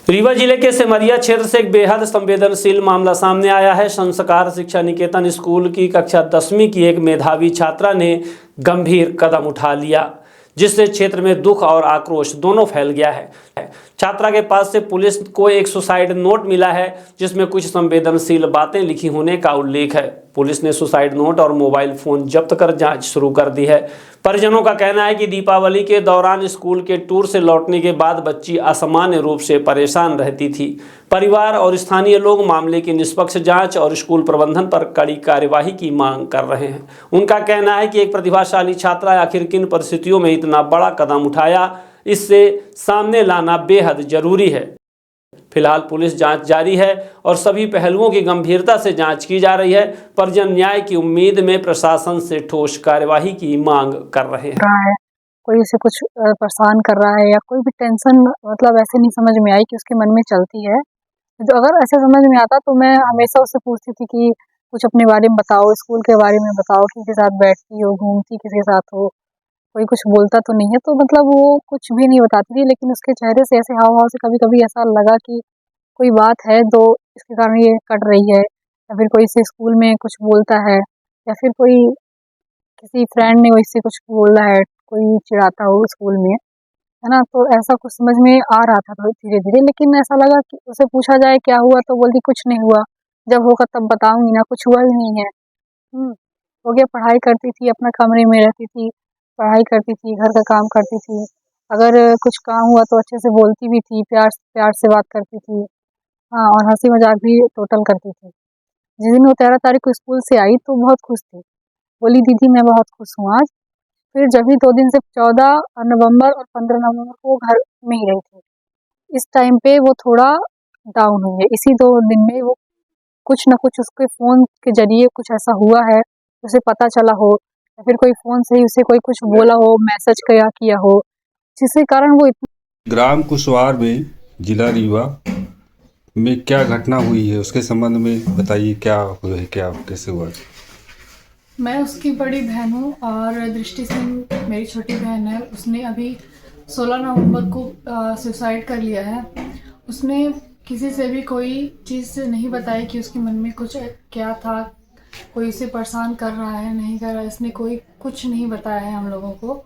रीवा जिले के सेमरिया क्षेत्र से एक बेहद संवेदनशील मामला सामने आया है। संस्कार शिक्षा निकेतन स्कूल की कक्षा 10वीं की एक मेधावी छात्रा ने गंभीर कदम उठा लिया, जिससे क्षेत्र में दुख और आक्रोश दोनों फैल गया है। छात्रा के पास से पुलिस को एक सुसाइड नोट मिला है, जिसमें कुछ संवेदनशील बातें लिखी होने का उल्लेख है। पुलिस ने सुसाइड नोट और मोबाइल फोन जब्त कर जांच शुरू कर दी है। परिजनों का कहना है कि दीपावली के दौरान स्कूल के टूर से लौटने के बाद बच्ची असामान्य रूप से परेशान रहती थी। परिवार और स्थानीय लोग मामले की निष्पक्ष जांच और स्कूल प्रबंधन पर कड़ी कार्यवाही की मांग कर रहे हैं। उनका कहना है कि एक प्रतिभाशाली छात्रा आखिर किन परिस्थितियों में इतना बड़ा कदम उठाया, इससे सामने लाना बेहद जरूरी है। फिलहाल पुलिस जांच जारी है और सभी पहलुओं की गंभीरता से जांच की जा रही है। परिजन न्याय की उम्मीद में प्रशासन से ठोस कार्यवाही की मांग कर रहे हैं। कोई उसे कुछ परेशान कर रहा है या कोई भी टेंशन मतलब ऐसे नहीं समझ में आई कि उसके मन में चलती है। तो अगर ऐसे समझ में आता तो मैं हमेशा उससे पूछती थी कि कुछ अपने बारे में बताओ, स्कूल के बारे में बताओ, किसके साथ बैठती हो, घूमती किसके साथ हो, कोई कुछ बोलता तो नहीं है। तो मतलब वो कुछ भी नहीं बताती थी, लेकिन उसके चेहरे से ऐसे हाव भाव से कभी कभी ऐसा लगा कि कोई बात है तो इसके कारण ये कट रही है, या फिर कोई से स्कूल में कुछ बोलता है, या फिर कोई किसी फ्रेंड ने वैसे कुछ बोला है, कोई चिढ़ाता हो स्कूल में, है ना। तो ऐसा कुछ समझ में आ रहा था तो धीरे धीरे, लेकिन ऐसा लगा कि उसे पूछा जाए क्या हुआ तो बोलती कुछ नहीं हुआ, जब होगा तब बताऊंगी ना, कुछ हुआ ही नहीं है। हो गया। पढ़ाई करती थी, अपना कमरे में रहती थी, पढ़ाई करती थी, घर का काम करती थी। अगर कुछ काम हुआ तो अच्छे से बोलती भी थी, प्यार प्यार से बात करती थी। हाँ, और हंसी मजाक भी टोटल करती थी। जिस दिन वो 13 तारीख को स्कूल से आई तो बहुत खुश थी, बोली दीदी मैं बहुत खुश हूँ आज। फिर जब भी 2 दिन से 14 नवंबर और 15 नवंबर को वो घर में ही रही थी, इस टाइम पे वो थोड़ा डाउन हुई है। इसी 2 दिन में वो कुछ ना कुछ उसके फ़ोन के ज़रिए कुछ ऐसा हुआ है, उसे पता चला हो, या फिर कोई फ़ोन से ही उसे कोई कुछ बोला हो, मैसेज किया किया हो, जिसके कारण वो ग्राम कुशवार में जिला रीवा में क्या घटना हुई है, उसके संबंध में बताइए। क्या हुआ है, क्या कैसे हुआ? मैं उसकी बड़ी बहन हूँ और दृष्टि सिंह मेरी छोटी बहन है। उसने अभी 16 नवंबर को सुसाइड कर लिया है। उसने किसी से भी कोई चीज़ नहीं बताई कि उसके मन में कुछ क्या था, कोई उसे परेशान कर रहा है नहीं कर रहा है। इसने कोई कुछ नहीं बताया है हम लोगों को।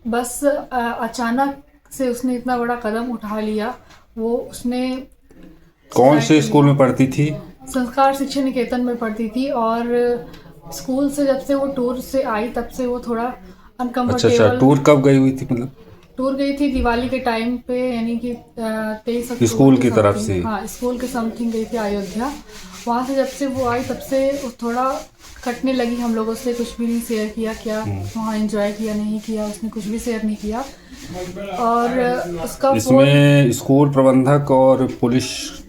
बस अचानक से उसने इतना बड़ा कदम उठा लिया। वो उसने कौन से स्कूल में पढ़ती थी? संस्कार शिक्षा निकेतन में पढ़ती थी, और स्कूल से जब से वो टूर से आई तब से वो थोड़ा अच्छा, अनकंफर्टेबल। टूर कब गई हुई थी मतलब? टूर गई थी दिवाली के टाइम पे, यानी कि 23 अक्टूबर स्कूल के की तरफ समथिंग। से? हाँ, स्कूल के समथिंग गई थी अयोध्या। वहाँ से जब से वो आई तब से वो थोड़ा कटने लगी हम लोगों से। कुछ भी नहीं शेयर किया, क्या वहाँ एंजॉय किया नहीं किया, उसने कुछ भी शेयर नहीं किया। और उसका इसमें स्कूल प्रबंधक और पुलिस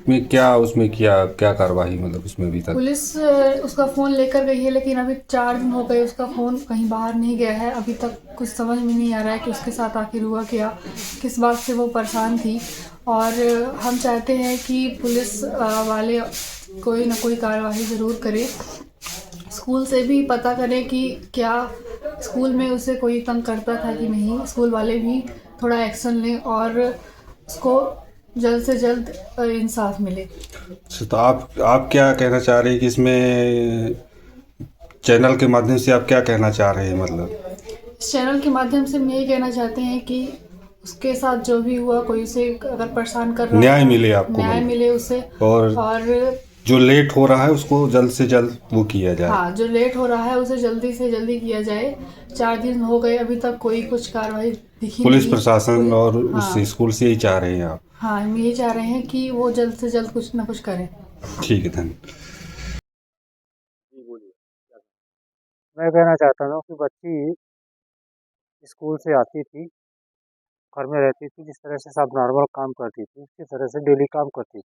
में क्या उसमें क्या कार्रवाई मतलब उसमें अभी तक? पुलिस उसका फ़ोन लेकर गई है, लेकिन अभी 4 दिन हो गए उसका फ़ोन कहीं बाहर नहीं गया है। अभी तक कुछ समझ में नहीं आ रहा है कि उसके साथ आखिर हुआ क्या, किस बात से वो परेशान थी। और हम चाहते हैं कि पुलिस वाले कोई ना कोई कार्रवाई ज़रूर करें। स्कूल से भी पता करें कि क्या स्कूल में उसे कोई तंग करता था कि नहीं। स्कूल वाले भी थोड़ा एक्शन लें और उसको जल्द से जल्द इंसाफ मिले। तो आप क्या कहना चाह रहे हैं कि इसमें चैनल के माध्यम से आप क्या कहना चाह रहे हैं मतलब? इस चैनल के माध्यम से हम यही कहना चाहते हैं कि उसके साथ जो भी हुआ, कोई उसे अगर परेशान कर रहा न्याय है, मिले आपको, न्याय मतलब मिले उसे। और जो लेट हो रहा है उसको जल्द से जल्द वो किया जाए। हाँ, जो लेट हो रहा है उसे जल्दी से जल्दी किया जाए। 4 दिन हो गए, अभी तक कोई कुछ कार्रवाई दिखी पुलिस नहीं। प्रशासन और उस हाँ, स्कूल से ही चाह रहे हैं आप? हाँ, हम यही चाह रहे हैं कि वो जल्द से जल्द कुछ ना कुछ करें। ठीक है, धन्यवाद। मैं कहना चाहता हूँ कि बच्ची स्कूल से आती थी, घर में रहती थी, जिस तरह से सब नॉर्मल काम करती थी उसी तरह से डेली काम करती थी।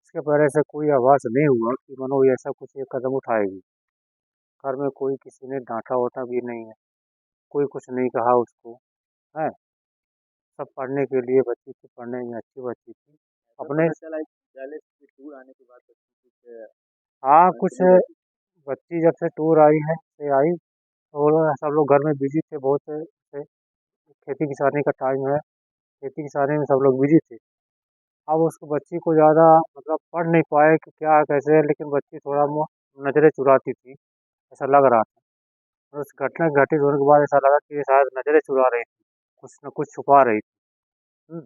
इसके पहले से कोई आवाज़ नहीं हुआ कि मानो ये ऐसा कुछ एक कदम उठाएगी। घर में कोई किसी ने डांटा वाटा भी नहीं है, कोई कुछ नहीं कहा उसको, है। सब पढ़ने के लिए बच्ची थी, पढ़ने में अच्छी बच्ची थी अपने। हाँ, कुछ बच्ची जब से टूर आई है से आई तो सब लोग घर में बिजी थे बहुत से। खेती किसानी का टाइम है, खेती किसानी में सब लोग बिजी थे। अब उसको बच्ची को ज़्यादा मतलब पढ़ नहीं पाए कि क्या है कैसे है, लेकिन बच्ची थोड़ा नज़रें चुराती थी, ऐसा लग रहा था। और उस घटना घटित होने के बाद ऐसा लगा कि ये शायद नज़रें चुरा रही थी, कुछ न कुछ छुपा रही थी। हुँ।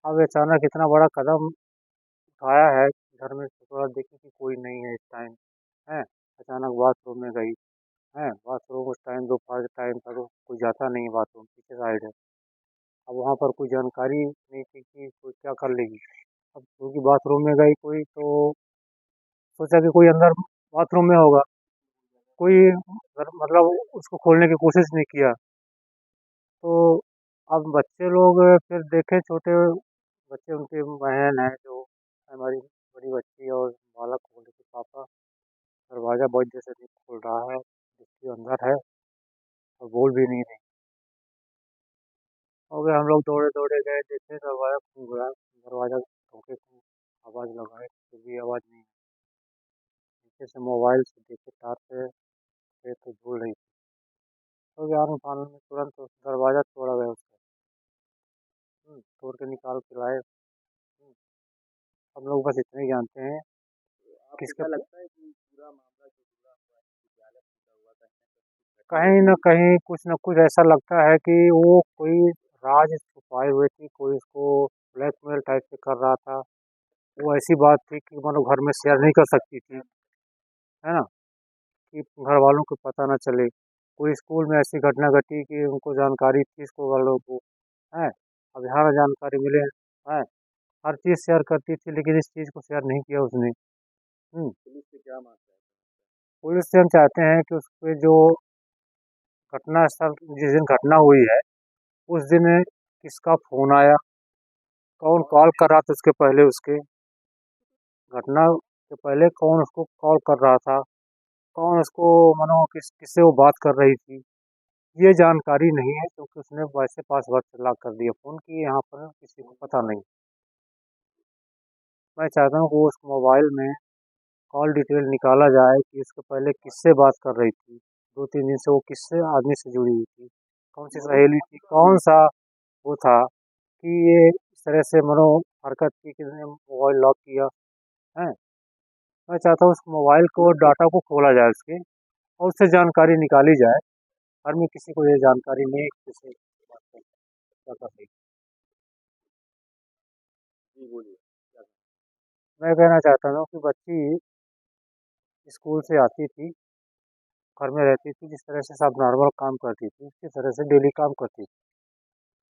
अब अचानक इतना बड़ा कदम उठाया है, घर में से थोड़ा देखी कि कोई नहीं है इस टाइम, हैं? अचानक बाथरूम में गई, हैं? बाथरूम उस टाइम दोपहर का टाइम था तो कोई जाता नहीं है बाथरूम, पीछे साइड है। अब वहाँ पर कोई जानकारी नहीं थी कि कोई क्या कर लेगी। अब क्योंकि बाथरूम में गई कोई तो सोचा कि कोई अंदर बाथरूम में होगा, कोई मतलब उसको खोलने की कोशिश नहीं किया। तो अब बच्चे लोग फिर देखे छोटे बच्चे उनकी बहन है जो हमारी बड़ी बच्ची और बालक बोले कि पापा दरवाज़ा बहुत देर से नहीं खुल रहा है, बच्ची अंदर है और बोल भी नहीं रही। हो गया हम लोग दौड़े-दौड़े गए देखे दरवाज़ा खुल रहा है, दरवाज़ा ठोके खूब आवाज़ लगाए फिर भी आवाज़ नहीं आई। नीचे से मोबाइल से देखे तार पे तो झूल रही थी। तो ज्ञान फानने में तुरंत उस दरवाज़ा तोड़ा गया उसका। तोड़ के निकाल के लाए। हम लोग बस इतना ही जानते हैं किसका कहीं न कहीं कुछ न कुछ ऐसा लगता है कि वो कोई राज छुपाए हुए थी, कोई उसको ब्लैकमेल टाइप से कर रहा था। वो ऐसी बात थी कि मानो घर में शेयर नहीं कर सकती थी, है ना? कि घर वालों को पता ना चले। कोई स्कूल में ऐसी घटना घटी कि उनको जानकारी थी स्कूल वालों को, हैं? अब यहाँ जानकारी मिले, हैं? हर चीज़ शेयर करती थी लेकिन इस चीज़ को शेयर नहीं किया उसने। हुँ। पुलिस से हम चाहते हैं कि उसपे जो घटना स्थल जिस दिन घटना हुई है, उस दिन किसका फ़ोन आया, कौन कॉल कर रहा था उसके पहले उसके, घटना के पहले कौन उसको कॉल कर रहा था, कौन उसको मानो किससे वो बात कर रही थी, ये जानकारी नहीं है क्योंकि उसने वैसे पासवर्ड से लॉक कर दिया फ़ोन कि यहाँ पर किसी को पता नहीं। मैं चाहता हूँ कि वो उस मोबाइल में कॉल डिटेल निकाला जाए कि इसके पहले किससे बात कर रही थी, 2-3 दिन से वो किससे आदमी से जुड़ी हुई थी, कौन-सी सहेली थी, कौन-सा वो था कि ये इस तरह से मानो हरकत की कि इसने मोबाइल लॉक किया, हैं? मैं चाहता हूँ उस मोबाइल को डाटा को खोला जाए उसके और उससे जानकारी निकाली जाए। घर में किसी को ये जानकारी नहीं है कि किसी बात का क्या कर रही। मैं कहना चाहता हूँ कि बच्ची स्कूल से आती थी, घर में रहती थी, जिस तरह से सब नॉर्मल काम करती थी, उसी तरह से डेली काम करती थी।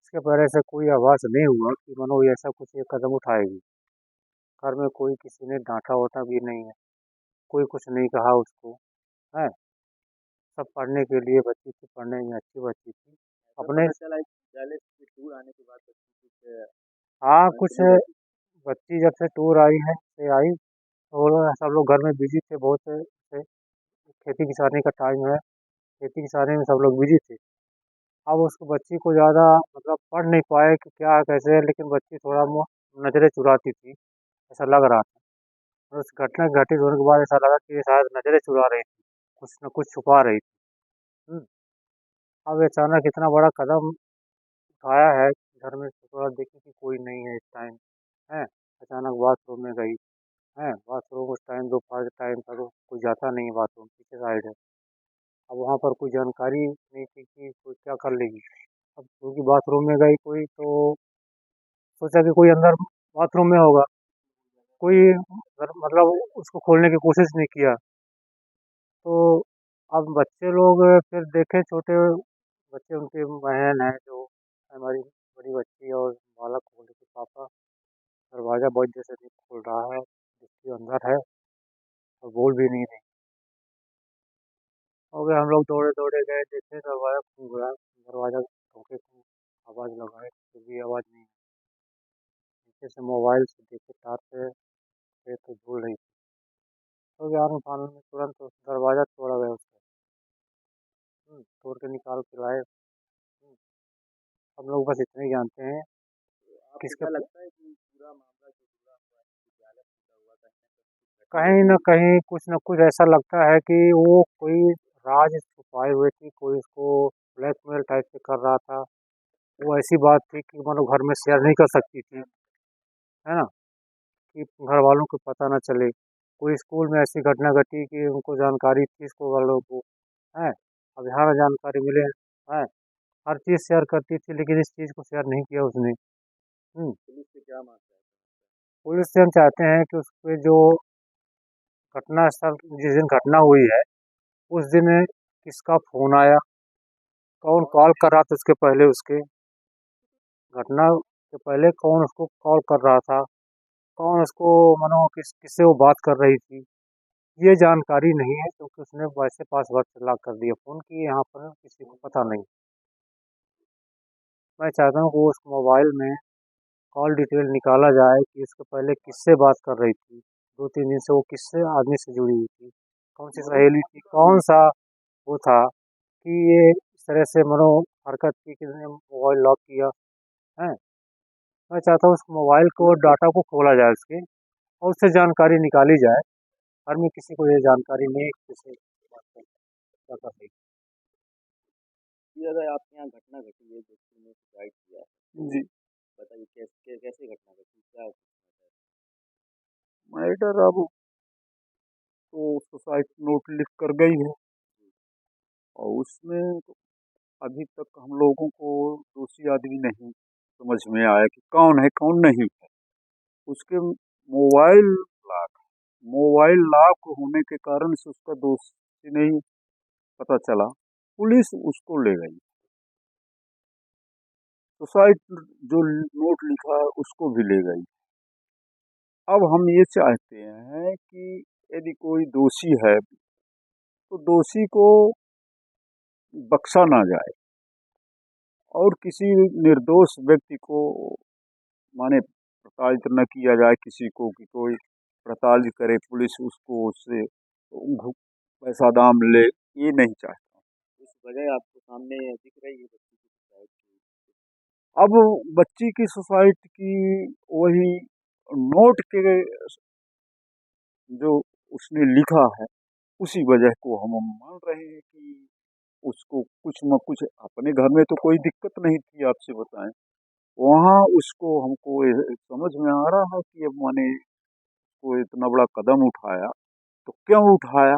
इसके पहले से कोई आभास नहीं हुआ कि मानो ये ऐसा कुछ ये कदम उठाएगी। घर में कोई किसी ने डाँटा-वाटा भी नहीं है, कोई कुछ नहीं कहा उसको, हैं? सब पढ़ने के लिए बच्ची थी, पढ़ने में अच्छी बच्ची थी। अपने हाँ, कुछ बच्ची जब से टूर आई है से आई, तो सब लोग घर में बिज़ी थे बहुत से खेती किसानी का टाइम है, खेती किसानी में सब लोग बिज़ी थे। अब उसको बच्ची को ज़्यादा मतलब पढ़ नहीं पाए कि क्या है कैसे है, लेकिन बच्ची थोड़ा नज़रें चुराती थी, ऐसा लग रहा था। और उस घटना घटित होने के बाद ऐसा लगा कि ये शायद नज़रें चुरा रही थी, कुछ न कुछ छुपा रही थी। हुँ। अब अचानक इतना बड़ा कदम उठाया है, घर में से थोड़ा देखी कि कोई नहीं है इस टाइम, हैं? अचानक बाथरूम में गई, हैं? बाथरूम उस टाइम दोपहर का टाइम था तो कोई जाता नहीं है बाथरूम, पीछे साइड है। अब वहाँ पर कोई जानकारी नहीं थी कि कोई क्या कर लेगी। अब क्योंकि बाथरूम में गई कोई तो सोचा कि कोई अंदर बाथरूम में होगा, कोई मतलब उसको खोलने की कोशिश नहीं किया। तो अब बच्चे लोग फिर देखे छोटे बच्चे उनकी बहन है जो हमारी बड़ी बच्ची और बालक बोले कि पापा दरवाज़ा बहुत देर से नहीं खुल रहा है, बच्ची अंदर है और बोल भी नहीं रही। हो गया हम लोग दौड़े-दौड़े गए देखे दरवाज़ा खुल रहा है, दरवाज़ा ठोके खूब आवाज़ लगाए फिर भी आवाज़ नहीं आई। नीचे से मोबाइल से देखे तार पे तो झूल रही थी। तो ज्ञान फानने में तुरंत उस दरवाज़ा तोड़ा गया उसका। तोड़ के निकाल के लाए। हम लोग बस इतना ही जानते हैं किसका कहीं न कहीं कुछ न कुछ ऐसा लगता है कि वो कोई राज छुपाए हुए थी, कोई उसको ब्लैकमेल टाइप से कर रहा था। वो ऐसी बात थी कि मानो घर में शेयर नहीं कर सकती थी, है ना, कि घर वालों को पता ना चले। कोई स्कूल में ऐसी घटना घटी कि उनको जानकारी थी स्कूल वालों को, है, अब यहाँ जानकारी मिले, है, हर चीज़ शेयर करती थी लेकिन इस चीज़ को शेयर नहीं किया उसने। पुलिस से क्या मांगता है? पुलिस से हम चाहते हैं कि उस पे जो घटना स्थल जिस दिन घटना हुई है उस दिन किसका फ़ोन आया, कौन कॉल कर रहा था उसके पहले, उसके घटना के पहले कौन उसको कॉल कर रहा था, कौन उसको मानो किससे वो बात कर रही थी, ये जानकारी नहीं है क्योंकि उसने वैसे पासवर्ड लॉक कर दिया फ़ोन की यहाँ पर किसी को पता नहीं। मैं चाहता हूँ कि उस मोबाइल में कॉल डिटेल निकाला जाए कि इसके पहले किससे बात कर रही थी, 2-3 दिन से वो किससे आदमी से जुड़ी हुई थी, कौन सी सहेली थी, कौन सा वो था कि ये इस तरह से मानो हरकत की कि इसने मोबाइल लॉक किया है। मैं चाहता हूँ उस मोबाइल को डाटा को खोला जाए उसके और उससे जानकारी निकाली जाए। हर में किसी को ये जानकारी नहीं है कि किसी बात का क्या कर रही ये अगर आपके यहाँ घटना घटी है जो तुमने सुसाइड किया है, जी। बताइए कैसे कैसे घटना घटी, क्या हुआ? मैटर अब तो सुसाइड नोट लिख कर गई है और उसमें तो अभी तक हम लोगों को दोषी आदमी नहीं समझ में आया कि कौन है कौन नहीं है। उसके मोबाइल लॉक मोबाइल लॉक होने के कारण से उसका दोषी नहीं पता चला, पुलिस उसको ले गई। सुसाइड जो नोट लिखा है उसको भी ले गई। अब हम ये चाहते हैं कि यदि कोई दोषी है तो दोषी को बख्शा ना जाए और किसी निर्दोष व्यक्ति को माने प्रताड़ित न किया जाए, किसी को कि कोई प्रताड़ित करे पुलिस उसको उससे पैसा दाम ले, ये नहीं चाहता। इस वजह आपको सामने दिख रही है बच्ची की सुसाइड की? अब बच्ची की सुसाइड की वही नोट के जो उसने लिखा है उसी वजह को हम मान रहे हैं कि उसको कुछ न कुछ, अपने घर में तो कोई दिक्कत नहीं थी आपसे बताएं, वहाँ उसको हमको समझ में आ रहा है कि अब माने वो इतना बड़ा कदम उठाया तो क्यों उठाया,